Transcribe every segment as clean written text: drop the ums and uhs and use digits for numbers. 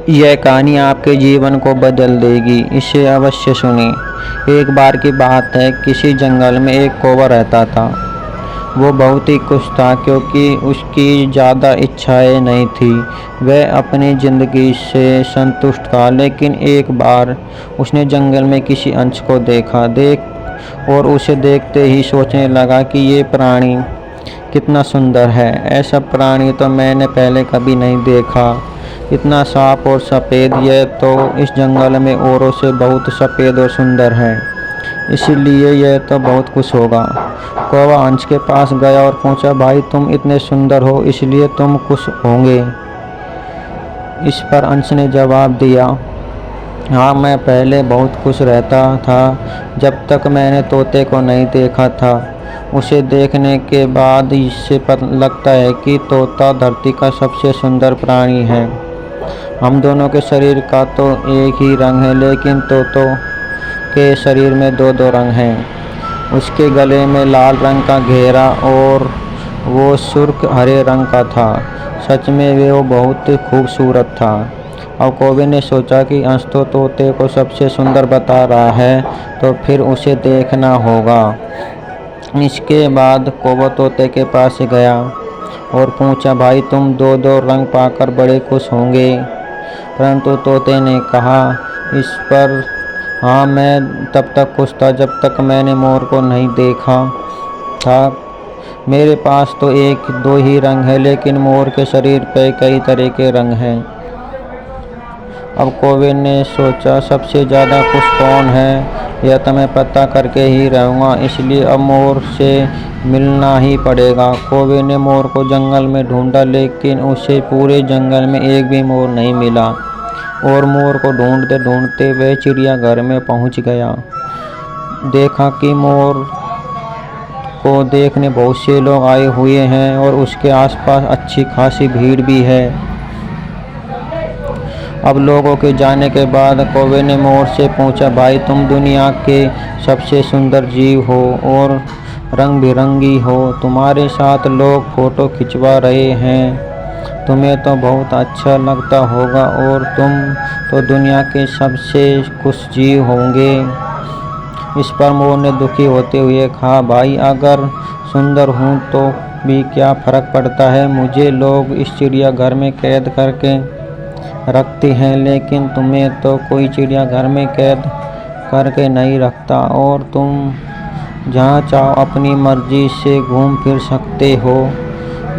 यह कहानी आपके जीवन को बदल देगी, इसे अवश्य सुनें। एक बार की बात है, किसी जंगल में एक कौवा रहता था। वो बहुत ही खुश था क्योंकि उसकी ज़्यादा इच्छाएं नहीं थी। वह अपनी ज़िंदगी से संतुष्ट था। लेकिन एक बार उसने जंगल में किसी अंश को देखा और उसे देखते ही सोचने लगा कि ये प्राणी कितना सुंदर है। ऐसा प्राणी तो मैंने पहले कभी नहीं देखा। इतना साफ और सफ़ेद, यह तो इस जंगल में औरों से बहुत सफ़ेद और सुंदर है, इसीलिए यह तो बहुत खुश होगा। कौवा अंश के पास गया और पूछा, भाई तुम इतने सुंदर हो, इसलिए तुम खुश होंगे। इस पर अंश ने जवाब दिया, हाँ, मैं पहले बहुत खुश रहता था जब तक मैंने तोते को नहीं देखा था। उसे देखने के बाद इससे पता लगता है कि तोता धरती का सबसे सुंदर प्राणी है। हम दोनों के शरीर का तो एक ही रंग है, लेकिन तोतों के शरीर में दो दो रंग हैं। उसके गले में लाल रंग का घेरा और वो सुर्ख हरे रंग का था। सच में वो बहुत खूबसूरत था। अब कौवे ने सोचा कि अंश तो तोते को सबसे सुंदर बता रहा है, तो फिर उसे देखना होगा। इसके बाद कौवा तोते के पास गया और पूछा, भाई तुम दो दो रंग पाकर बड़े खुश होंगे। परंतु तोते ने कहा इस पर, हाँ, मैं तब तक खुश था जब तक मैंने मोर को नहीं देखा था। मेरे पास तो एक दो ही रंग है, लेकिन मोर के शरीर पे कई तरह के रंग हैं। अब कौवे ने सोचा, सबसे ज़्यादा खुश कौन है यह तो मैं पता करके ही रहूँगा, इसलिए अब मोर से मिलना ही पड़ेगा। कौवे ने मोर को जंगल में ढूंढा, लेकिन उसे पूरे जंगल में एक भी मोर नहीं मिला। और मोर को ढूंढते ढूंढते वह चिड़ियाघर में पहुंच गया। देखा कि मोर को देखने बहुत से लोग आए हुए हैं और उसके आसपास अच्छी खासी भीड़ भी है। अब लोगों के जाने के बाद कौवे ने मोर से पूछा, भाई तुम दुनिया के सबसे सुंदर जीव हो और रंग बिरंगी हो, तुम्हारे साथ लोग फ़ोटो खिंचवा रहे हैं, तुम्हें तो बहुत अच्छा लगता होगा और तुम तो दुनिया के सबसे खुश जीव होंगे। इस पर मोर ने दुखी होते हुए कहा, भाई अगर सुंदर हूँ तो भी क्या फ़र्क पड़ता है, मुझे लोग इस चिड़ियाघर में कैद करके रखते हैं, लेकिन तुम्हें तो कोई चिड़ियाघर में कैद करके नहीं रखता और तुम जहाँ चाहो अपनी मर्जी से घूम फिर सकते हो।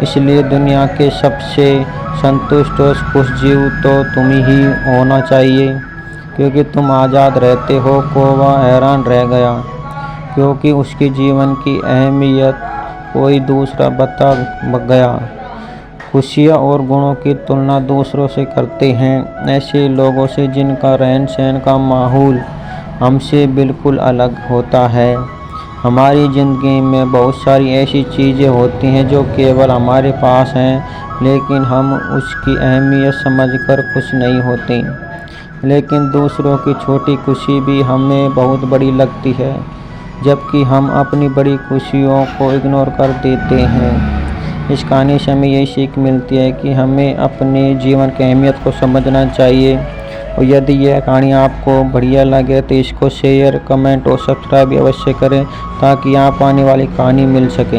इसलिए दुनिया के सबसे संतुष्ट और खुश जीव तो तुम ही होना चाहिए, क्योंकि तुम आज़ाद रहते हो। कौवा हैरान रह गया, क्योंकि उसके जीवन की अहमियत कोई दूसरा बता गया। खुशियाँ और गुणों की तुलना दूसरों से करते हैं, ऐसे लोगों से जिनका रहन सहन का माहौल हमसे बिल्कुल अलग होता है। हमारी ज़िंदगी में बहुत सारी ऐसी चीज़ें होती हैं जो केवल हमारे पास हैं, लेकिन हम उसकी अहमियत समझकर खुश नहीं होते। लेकिन दूसरों की छोटी खुशी भी हमें बहुत बड़ी लगती है, जबकि हम अपनी बड़ी खुशियों को इग्नोर कर देते हैं। इस कहानी से हमें यही सीख मिलती है कि हमें अपने जीवन की अहमियत को समझना चाहिए। और यदि यह कहानी आपको बढ़िया लगे तो इसको शेयर, कमेंट और सब्सक्राइब अवश्य करें, ताकि आप आने वाली कहानी मिल सके।